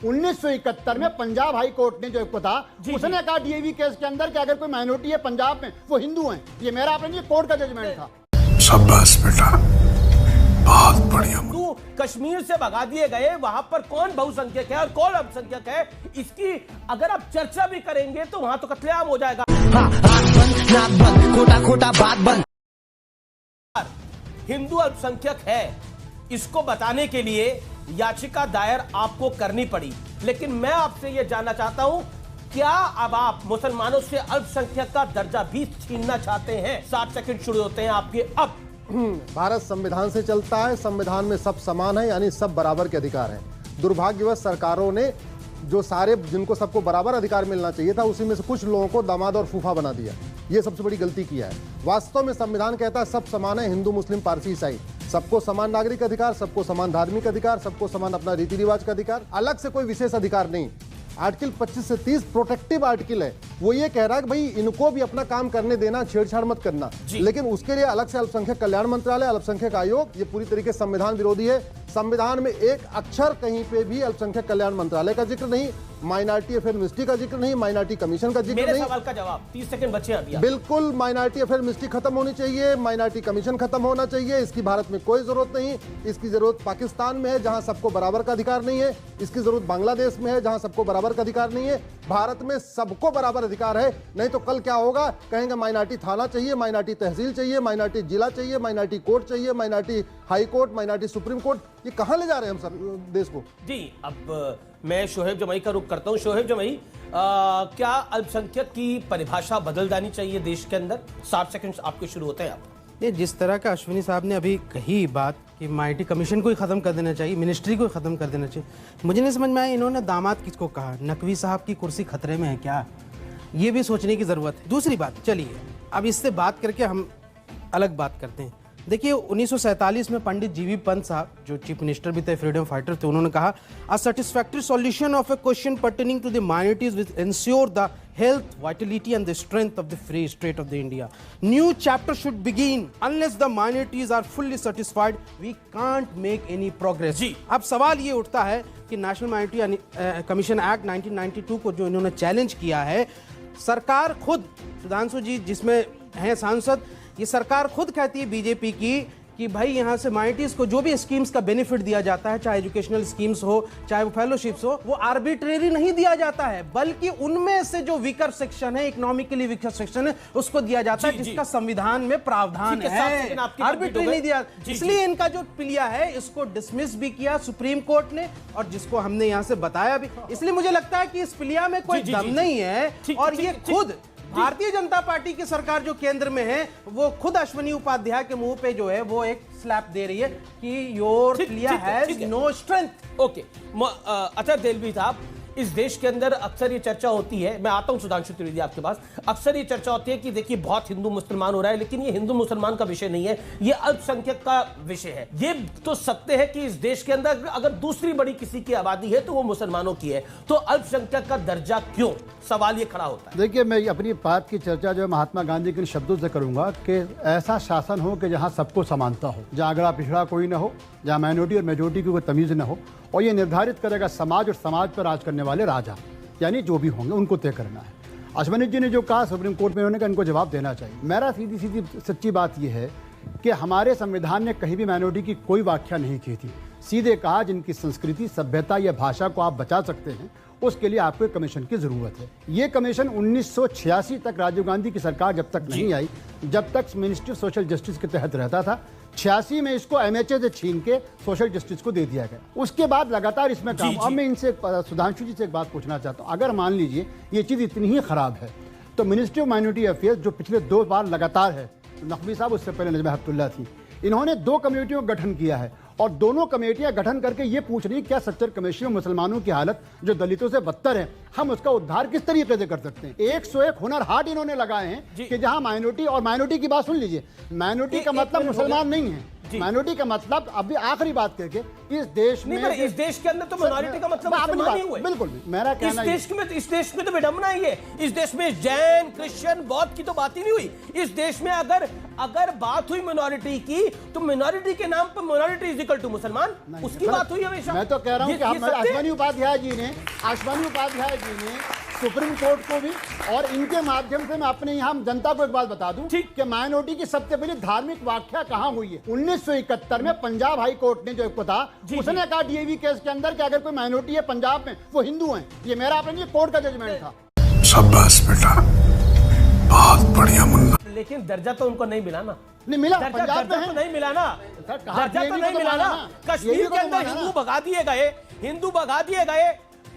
1971 में Punjab high court ने जो था उसने कहा डीएवी केस के अंदर कि अगर कोई माइनॉरिटी है पंजाब में वो हिंदू हैं। ये मेरा आपने नहीं, कोर्ट का जजमेंट था। शाबाश बेटा, बहुत बढ़िया। हिंदू कश्मीर से भगा दिए गए, वहां पर कौन बहुसंख्यक है और कौन अल्पसंख्यक है, इसकी अगर आप चर्चा भी करेंगे तो वहां तो कत्लेआम हो जाएगा। खोटा खोटा बात बंद। हिंदू अल्पसंख्यक है, इसको बताने के लिए याचिका दायर आपको करनी पड़ी। लेकिन मैं आपसे यह जानना चाहता हूं, क्या अब आप मुसलमानों से अल्पसंख्यक का दर्जा भी छीनना चाहते हैं? 7 सेकंड शुरू होते हैं आपके अब। भारत संविधान से चलता है, संविधान में सब समान है, यानी सब बराबर के अधिकार हैं। दुर्भाग्यवश सरकारों ने जो सारे जिनको सबको बराबर अधिकार मिलना चाहिए था, उसी में से कुछ लोगों को दामाद और फूफा बना दिया। ये सबसे बड़ी गलती किया है। वास्तव में संविधान कहता है सब समान है, हिंदू मुस्लिम पारसी ईसाई, सबको समान नागरिक अधिकार, सबको समान धार्मिक अधिकार, सबको समान अपना रीति रिवाज का अधिकार, अलग से कोई विशेष अधिकार नहीं। आर्टिकल 25 से 30 प्रोटेक्टिव आर्टिकल है। वो ये कह रहा है कि भाई इनको भी अपना काम करने देना, छेड़छाड़ मत करना, लेकिन उसके लिए अलग से अल्पसंख्यक कल्याण मंत्रालय, अल्पसंख्यक आयोग, ये पूरी तरीके से संविधान विरोधी है। संविधान में एक अक्षर कहीं पे भी अल्पसंख्यक कल्याण मंत्रालय का जिक्र नहीं, माइनॉरिटी अफेयर मिनिस्ट्री का जिक्र नहीं, माइनॉरिटी कमीशन का जिक्र नहीं। सवाल का जवाब 30 सेकंड बचे अभी। बिल्कुल, माइनॉरिटी अफेयर मिनिस्ट्री खत्म होनी चाहिए, माइनॉरिटी कमीशन खत्म होना चाहिए। इसकी भारत में कोई जरूरत नहीं। इसकी जरूरत पाकिस्तान में है जहां सबको बराबर का अधिकार नहीं है। इसकी जरूरत बांग्लादेश में है जहां सबको बराबर का अधिकार नहीं है। भारत में सबको बराबर अधिकार है, नहीं तो कल क्या होगा, कहेंगे माइनॉरिटी थाना चाहिए, माइनॉरिटी तहसील चाहिए, माइनॉरिटी जिला चाहिए, माइनॉरिटी कोर्ट चाहिए, minority high court, minority supreme court. ये कहां ले जा रहे हैं हम सर देश को? जी, अब मैं शोहेब जमई का रुख करता हूं। शोहेब जमई, क्या अल्पसंख्यक की परिभाषा बदल जानी चाहिए देश के अंदर? 7 सेकंड आपके शुरू होते हैं। आप ये जिस तरह का अश्विनी साहब ने अभी कही बात कि माइनॉरिटी कमीशन को ही खत्म कर देना चाहिए, मिनिस्ट्री को ही खत्म कर देना चाहिए, मुझे नहीं समझ में आया इन्होंने दामाद किसको कहा? नकवी साहब की कुर्सी खतरे में है क्या? ये भी सोचने की जरूरत है। दूसरी बात, चलिए अब इससे बात करके हम अलग बात करते हैं। देखिए 1947 में पंडित जीवी पंत साहब जो चीफ मिनिस्टर भी थे, फ्रीडम फाइटर थे, उन्होंने कहा a satisfactory solution of a question pertaining to the minorities will ensure the health, vitality and the strength of the free state of the India. New chapter should begin. Unless the minorities are fully satisfied, we can't make any progress. जी, अब सवाल ये उठता है कि national minority commission act 1992 को जो इन्होंने challenge किया है, सरकार खुद, सुधांशु जी जिसमें हैं सांसद, ये सरकार खुद कहती है बीजेपी की कि भाई यहाँ से माइनॉरिटीज को जो भी स्कीम्स का बेनिफिट दिया जाता है, चाहे एजुकेशनल स्कीम्स हो, चाहे वो फेलोशिप्स हो, वो आर्बिट्रेरी नहीं दिया जाता है, बल्कि उनमें से जो वीकर सेक्शन है, इकोनॉमिकली वीकर सेक्शन है, उसको दिया जाता है, जिसका संविधान में प्रावधान है। आर्बिट्रेरी नहीं दिया, इसलिए इनका जो पिलिया है इसको डिसमिस भी किया सुप्रीम कोर्ट ने, और जिसको हमने यहाँ से बताया भी। इसलिए मुझे लगता है कि इस पिलिया में कोई दम नहीं है, और ये खुद भारतीय जनता पार्टी की सरकार जो केंद्र में है, वो खुद अश्विनी उपाध्याय के मुंह पे जो है वो एक स्लैप दे रही है कि योर पिलिया हैज नो स्ट्रेंथ। ओके, अतर देलवी साहब, इस देश के अंदर अक्सर ये चर्चा होती है, मैं आता हूं सुधांशु त्रिवेदी आपके पास, अक्सर ये चर्चा होती है कि देखिए बहुत हिंदू मुसलमान हो रहा है, लेकिन ये हिंदू मुसलमान का विषय नहीं है, ये अल्पसंख्यक का विषय है। ये तो सत्य है कि इस देश के अंदर अगर दूसरी बड़ी किसी की आबादी है तो वो मुसलमानों की है, तो अल्पसंख्यक का दर्जा क्यों? सवाल ये खड़ा होता है। देखिए, मैं अपनी बात की चर्चा जो है महात्मा गांधी के शब्दों से करूंगा कि ऐसा शासन हो कि जहां सबको समानता हो, जहां अगड़ा पिछड़ा कोई ना हो, जहां माइनॉरिटी और मेजोरिटी की कोई तमीज न हो, और ये निर्धारित करेगा समाज, और समाज पर राज करने वाले राजा, यानी जो भी होंगे उनको तय करना है। अश्विनी जी ने जो कहा सुप्रीम कोर्ट में, उन्होंने कहा इनको जवाब देना चाहिए। मेरा सीधी सीधी सच्ची बात यह है कि हमारे संविधान ने कहीं भी माइनॉरिटी की कोई व्याख्या नहीं की थी। सीधे कहा जिनकी संस्कृति, सभ्यता या भाषा को आप बचा सकते हैं, उसके लिए आपको एक कमीशन की जरूरत है। ये कमीशन 1986 तक, राजीव गांधी की सरकार जब तक नहीं आई, जब तक मिनिस्ट्री ऑफ सोशल जस्टिस के तहत रहता था, 86 में इसको एमएचए से छीन के सोशल जस्टिस को दे दिया गया। उसके बाद लगातार इसमें काम। अब मैं इनसे, सुधांशु जी से एक बात पूछना चाहता हूँ, अगर मान लीजिए ये चीज़ इतनी ही खराब है, तो मिनिस्ट्री ऑफ माइनॉरिटी अफेयर्स जो पिछले 2 बार लगातार है, नकवी साहब उससे पहले नजमा हेपतुल्ला थी, इन्होंने 2 कमेटियों का गठन किया है, और दोनों कमेटियां गठन करके ये पूछ रही क्या सच्चर कमेटी में मुसलमानों की हालत जो दलितों से बदतर है, हम उसका उद्धार किस तरीके से कर सकते हैं। 101 हुनर हाट इन्होंने लगाए हैं कि जहां माइनॉरिटी, और माइनॉरिटी की बात सुन लीजिए, माइनॉरिटी का मतलब मुसलमान नहीं है, माइनॉरिटी का मतलब अभी आखिरी बात करके इस देश में, नहीं, इस देश के अंदर तो माइनॉरिटी का मतलब मुसलमान ही हुए। बिल्कुल मेरा कहना इस देश में तो विडंबना ही है। इस देश में जैन, क्रिश्चियन, बौद्ध की तो बात ही नहीं हुई। इस देश में अगर बात हुई मिनॉरिटी की, तो मिनॉरिटी के नाम पर मिनॉरिटी इज इक्वल टू मुसलमान, उसकी बात हुई हमेशा। मैं तो कह रहा हूं कि आशुमानी उपाध्याय जी ने सुप्रीम कोर्ट को भी, और इनके माध्यम से मैं अपने यहाँ जनता को एक बात बता दूं कि माइनॉरिटी की सबसे पहले धार्मिक व्याख्या कहां हुई है। 1971 में पंजाब हाई कोर्ट ने जो कहा, उसने कहा डीएवी केस के अंदर कि अगर कोई माइनॉरिटी है पंजाब में, वो हिंदू है। ये मेरा अपने कोर्ट का जजमेंट था। शाबाश बेटा, बहुत बढ़िया मुन्ना। लेकिन दर्जा तो उनको नहीं मिला ना। नहीं मिला, पंजाब में नहीं मिला ना, दर्जा तो नहीं मिला ना। कश्मीर के अंदर हिंदू भगा दिए गए।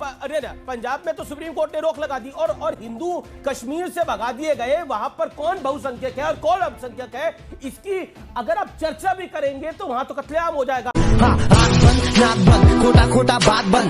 अरे पंजाब में तो सुप्रीम कोर्ट ने रोक लगा दी, और हिंदू कश्मीर से भगा दिए गए। वहां पर कौन बहुसंख्यक है और कौन अल्पसंख्यक है, इसकी अगर आप चर्चा भी करेंगे तो वहां तो कत्लेआम हो जाएगा। खोटा खोटा बात बंद।